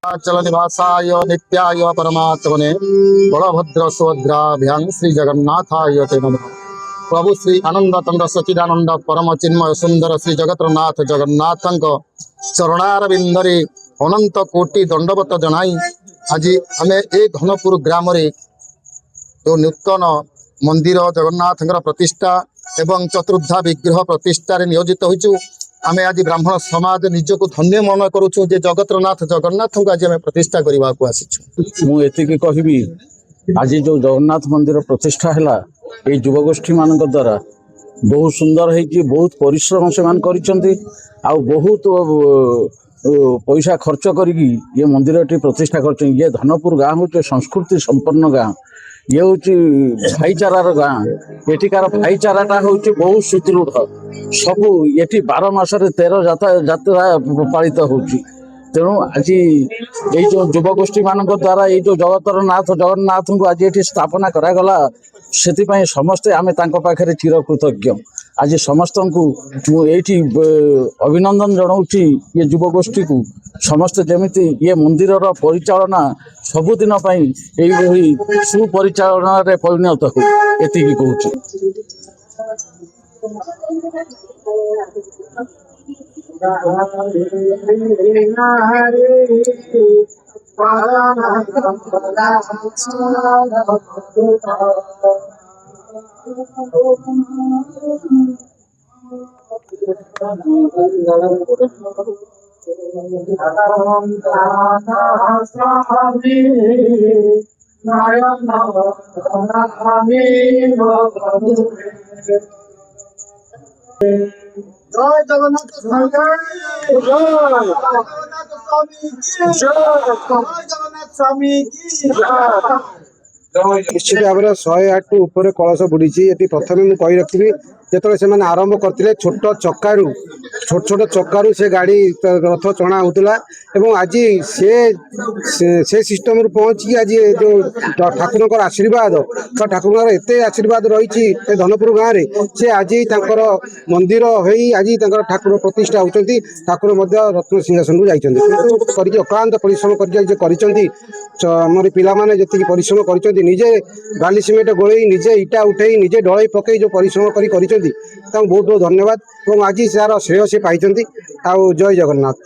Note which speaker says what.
Speaker 1: चल निवासाय नित्याय परमात्मने बलभद्र सुभद्राभ्यां श्री जगन्नाथाय ते नमः। प्रभु श्री आनंद तंड सचिदानंद परम चिन्मय सुंदर श्री जगतनाथ जगन्नाथंक चरणारविंदरे अनंत कोटि दंडवत जनाई आज आम ए घनपुर ग्राम जो नूतन मंदिर जगन्नाथ प्रतिष्ठा एवं चतुर्धा विग्रह प्रतिष्ठार नियोजित होइछु। आमे आज ब्राह्मण समाज निजको धन्य मन करूछु जे जगतनाथ जगन्नाथ को आज आम प्रतिष्ठा करने को आसीछु।
Speaker 2: मु एतिकी कहबी आज जो जगन्नाथ मंदिर प्रतिष्ठा है ये युवगोष्ठी मान द्वारा बहुत सुंदर है, बहुत परिश्रम से मान करिसेंती आ बहुत पैसा खर्च करी ये मंदिर टी प्रतिष्ठा कर। ये धनपुर गाँ हूँ संस्कृति संपन्न गाँ, ये हूँ भाईचारार गाँ। एटिकार भाईचाराटा हूँ बहुत सुदृढ़, सबू ये 12 मासरे 13 जात्रा पालित हो। तेणु आज ये जो युवगोष्ठी मान द्वारा ये जो जगतर नाथ जगन्नाथ को आज ये स्थापना करागला से समस्ते आम पाखे चिरकृतज्ञ। आज समस्त को ये अभिनंदन जनाऊँगी ये युवगोष्ठी को समस्ते जमीती ये मंदिर परिचालना सबुदिन यही सुपरिचालन परिणत हो एति कहूँ।
Speaker 1: जय जगन्नाथ स्वामी की
Speaker 3: निश्चित भाव में 108 ऊपर कलश बुड़ी। ये प्रथम मुझे कही रखी जो आरंभ करते छोट चक्कू छोट चक्कू से गाड़ी रथ चणा होता आज से सिस्टम पहुँची आज जो ठाकुर आशीर्वाद तो ठाकुर एत आशीर्वाद रही धनपुर गाँव में से आज मंदिर हो आज ठाकुर प्रतिष्ठा होती। ठाकुर रत्न सिंहासन को जाइए अक्लांत परिश्रम कर पिलाने जी परिश्रम कर निजे बाली सीमेंट गोल निजे इटा उठे निजे ढल पकई जो परिश्रम कर बहुत बहुत धन्यवाद। आज सार श्रेय से पाई। जय जगन्नाथ।